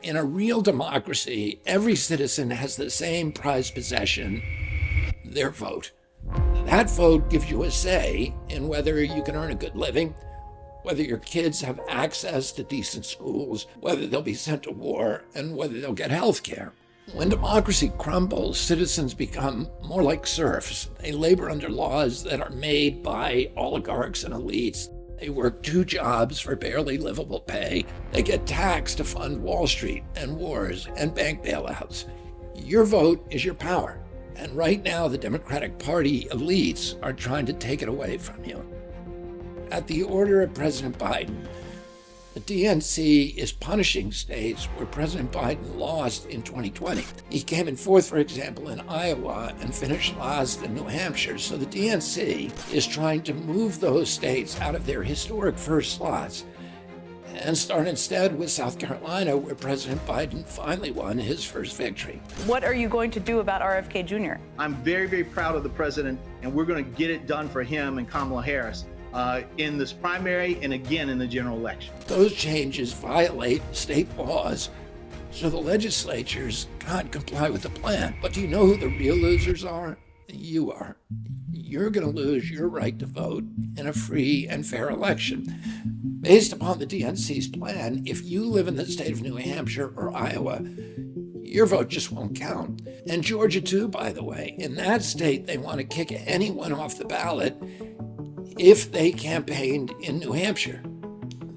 In a real democracy, every citizen has the same prized possession, their vote. That vote gives you a say in whether you can earn a good living, whether your kids have access to decent schools, whether they'll be sent to war, and whether they'll get health care. When democracy crumbles, citizens become more like serfs. They labor under laws that are made by oligarchs and elites. They work 2 jobs for barely livable pay. They get taxed to fund Wall Street and wars and bank bailouts. Your vote is your power. And right now, the Democratic Party elites are trying to take it away from you. At the order of President Biden, the DNC is punishing states where President Biden lost in 2020. He came in 4th, for example, in Iowa and finished last in New Hampshire. So the DNC is trying to move those states out of their historic first slots and start instead with South Carolina, where President Biden finally won his first victory. What are you going to do about RFK Jr.? I'm very, very proud of the president, and we're going to get it done for him and Kamala Harris in this primary and again in the general election. Those changes violate state laws, so the legislatures can't comply with the plan. But do you know who the real losers are? You are. You're going to lose your right to vote in a free and fair election. Based upon the DNC's plan, if you live in the state of New Hampshire or Iowa, your vote just won't count. And Georgia too, by the way. In that state, they want to kick anyone off the ballot if they campaigned in New Hampshire.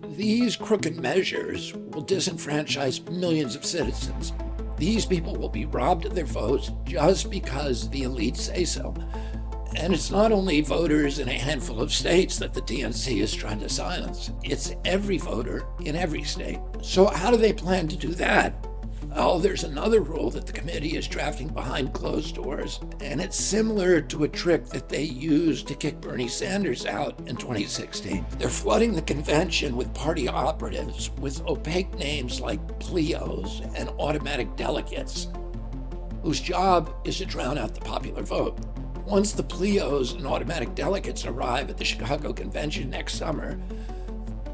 These crooked measures will disenfranchise millions of citizens. These people will be robbed of their votes just because the elites say so. And it's not only voters in a handful of states that the DNC is trying to silence. It's every voter in every state. So how do they plan to do that? Oh, there's another rule that the committee is drafting behind closed doors, and it's similar to a trick that they used to kick Bernie Sanders out in 2016. They're flooding the convention with party operatives with opaque names like pleos and automatic delegates, whose job is to drown out the popular vote. Once the pleos and automatic delegates arrive at the Chicago convention next summer,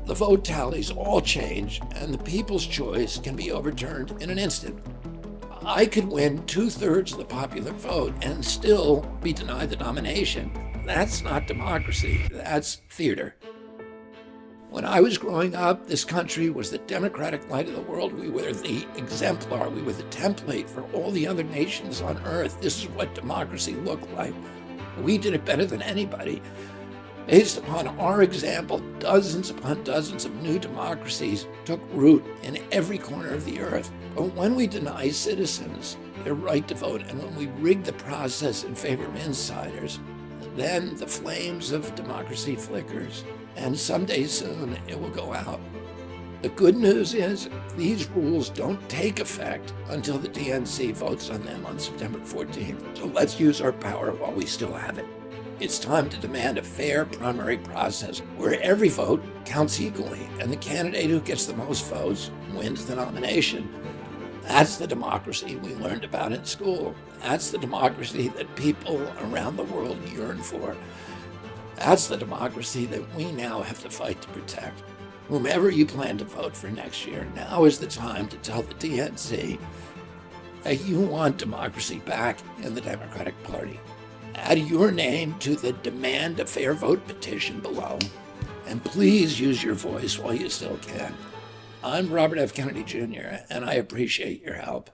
the vote tallies all change, and the people's choice can be overturned in an instant. I could win 2/3 of the popular vote and still be denied the nomination. That's not democracy, that's theater. When I was growing up, this country was the democratic light of the world. We were the exemplar, we were the template for all the other nations on earth. This is what democracy looked like. We did it better than anybody. Based upon our example, dozens upon dozens of new democracies took root in every corner of the earth. But when we deny citizens their right to vote and when we rig the process in favor of insiders, then the flames of democracy flickers, and someday soon it will go out. The good news is these rules don't take effect until the DNC votes on them on September 14th. So let's use our power while we still have it. It's time to demand a fair primary process where every vote counts equally, and the candidate who gets the most votes wins the nomination. That's the democracy we learned about in school. That's the democracy that people around the world yearn for. That's the democracy that we now have to fight to protect. Whomever you plan to vote for next year, now is the time to tell the DNC that you want democracy back in the Democratic Party. Add your name to the Demand a Fair Vote petition below, and please use your voice while you still can. I'm Robert F. Kennedy Jr., and I appreciate your help.